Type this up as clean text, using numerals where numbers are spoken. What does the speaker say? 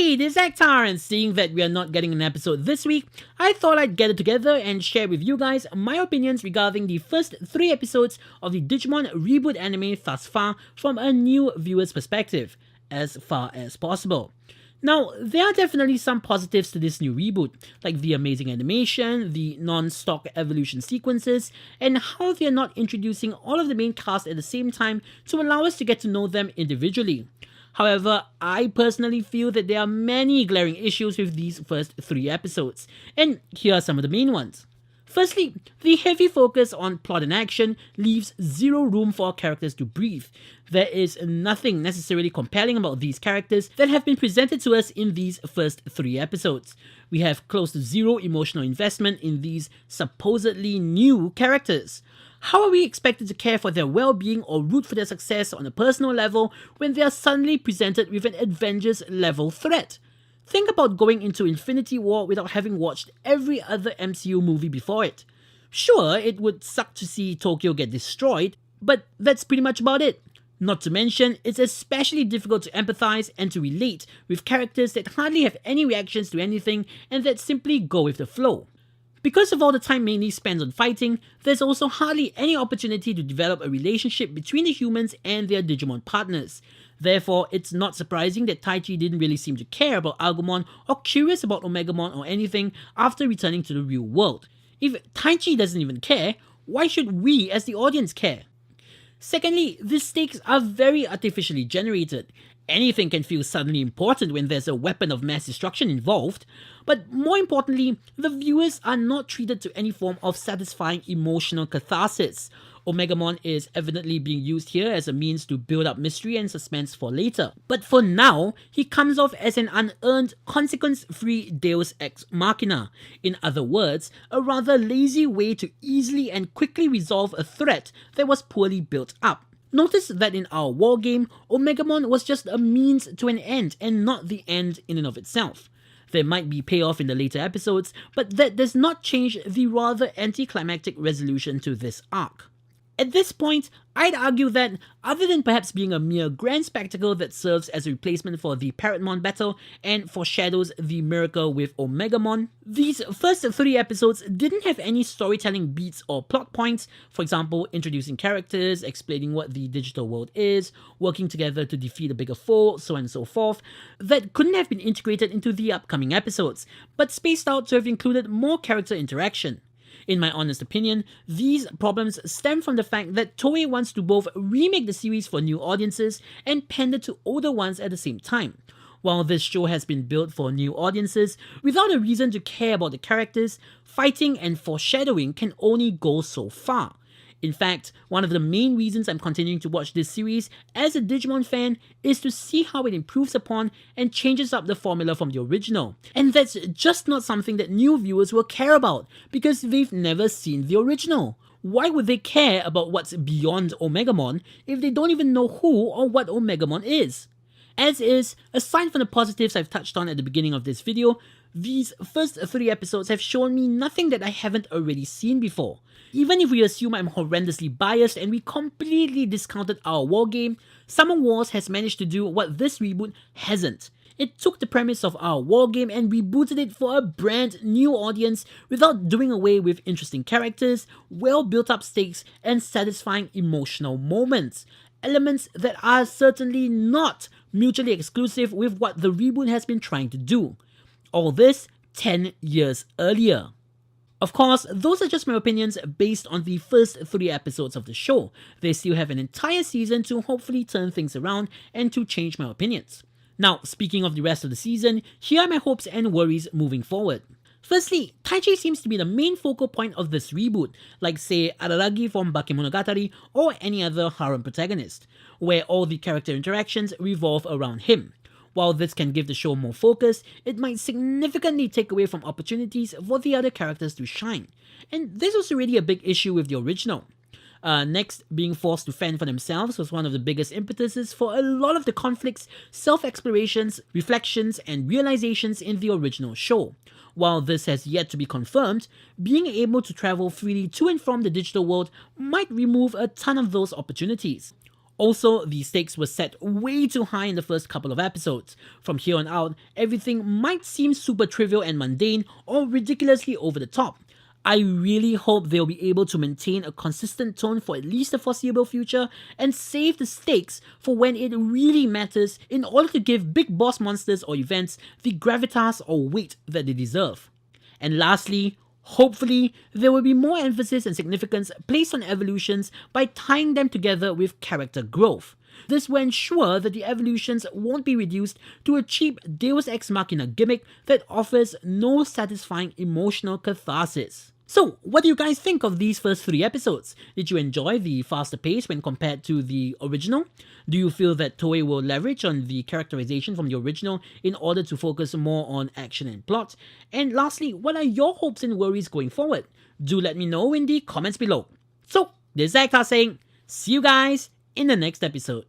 Hey, this is Ektar, and seeing that we are not getting an episode this week, I thought I'd get it together and share with you guys my opinions regarding the first 3 episodes of the Digimon reboot anime thus far from a new viewer's perspective, as far as possible. Now, there are definitely some positives to this new reboot, like the amazing animation, the non-stock evolution sequences, and how they are not introducing all of the main cast at the same time to allow us to get to know them individually. However, I personally feel that there are many glaring issues with these first 3 episodes, and here are some of the main ones. Firstly, the heavy focus on plot and action leaves zero room for our characters to breathe. There is nothing necessarily compelling about these characters that have been presented to us in these first 3 episodes. We have close to zero emotional investment in these supposedly new characters. How are we expected to care for their well-being or root for their success on a personal level when they are suddenly presented with an Avengers-level threat? Think about going into Infinity War without having watched every other MCU movie before it. Sure, it would suck to see Tokyo get destroyed, but that's pretty much about it. Not to mention, it's especially difficult to empathize and to relate with characters that hardly have any reactions to anything and that simply go with the flow. Because of all the time mainly spent on fighting, there's also hardly any opportunity to develop a relationship between the humans and their Digimon partners. Therefore, it's not surprising that Taichi didn't really seem to care about Agumon or curious about Omegamon or anything after returning to the real world. If Taichi doesn't even care, why should we as the audience care? Secondly, the stakes are very artificially generated. Anything can feel suddenly important when there's a weapon of mass destruction involved, but more importantly, the viewers are not treated to any form of satisfying emotional catharsis. Omegamon is evidently being used here as a means to build up mystery and suspense for later. But for now, he comes off as an unearned, consequence-free deus ex machina. In other words, a rather lazy way to easily and quickly resolve a threat that was poorly built up. Notice that in our war game, Omegamon was just a means to an end and not the end in and of itself. There might be payoff in the later episodes, but that does not change the rather anticlimactic resolution to this arc. At this point, I'd argue that, other than perhaps being a mere grand spectacle that serves as a replacement for the Parrotmon battle and foreshadows the miracle with Omegamon, these first 3 episodes didn't have any storytelling beats or plot points, for example, introducing characters, explaining what the digital world is, working together to defeat a bigger foe, so on and so forth, that couldn't have been integrated into the upcoming episodes, but spaced out to have included more character interaction. In my honest opinion, these problems stem from the fact that Toei wants to both remake the series for new audiences and pander to older ones at the same time. While this show has been built for new audiences, without a reason to care about the characters, fighting and foreshadowing can only go so far. In fact, one of the main reasons I'm continuing to watch this series as a Digimon fan is to see how it improves upon and changes up the formula from the original. And that's just not something that new viewers will care about, because they've never seen the original. Why would they care about what's beyond Omegamon if they don't even know who or what Omegamon is? As is, aside from the positives I've touched on at the beginning of this video, these first 3 episodes have shown me nothing that I haven't already seen before. Even if we assume I'm horrendously biased and we completely discounted our war game, Summer Wars has managed to do what this reboot hasn't. It took the premise of our war game and rebooted it for a brand new audience without doing away with interesting characters, well built up stakes, and satisfying emotional moments. Elements that are certainly not mutually exclusive with what the reboot has been trying to do. All this 10 years earlier. Of course, those are just my opinions based on the first 3 episodes of the show. They still have an entire season to hopefully turn things around and to change my opinions. Now, speaking of the rest of the season, here are my hopes and worries moving forward. Firstly, Taichi seems to be the main focal point of this reboot, like say Araragi from Bakemonogatari or any other harem protagonist, where all the character interactions revolve around him. While this can give the show more focus, it might significantly take away from opportunities for the other characters to shine. And this was already a big issue with the original. Next, being forced to fend for themselves was one of the biggest impetuses for a lot of the conflicts, self-explorations, reflections, and realizations in the original show. While this has yet to be confirmed, being able to travel freely to and from the digital world might remove a ton of those opportunities. Also, the stakes were set way too high in the first couple of episodes. From here on out, everything might seem super trivial and mundane or ridiculously over the top. I really hope they'll be able to maintain a consistent tone for at least the foreseeable future and save the stakes for when it really matters in order to give big boss monsters or events the gravitas or weight that they deserve. And lastly, hopefully, there will be more emphasis and significance placed on evolutions by tying them together with character growth. This will ensure that the evolutions won't be reduced to a cheap Deus Ex Machina gimmick that offers no satisfying emotional catharsis. So, what do you guys think of these first 3 episodes? Did you enjoy the faster pace when compared to the original? Do you feel that Toei will leverage on the characterization from the original in order to focus more on action and plot? And lastly, what are your hopes and worries going forward? Do let me know in the comments below. So, this is Ekta saying, see you guys in the next episode.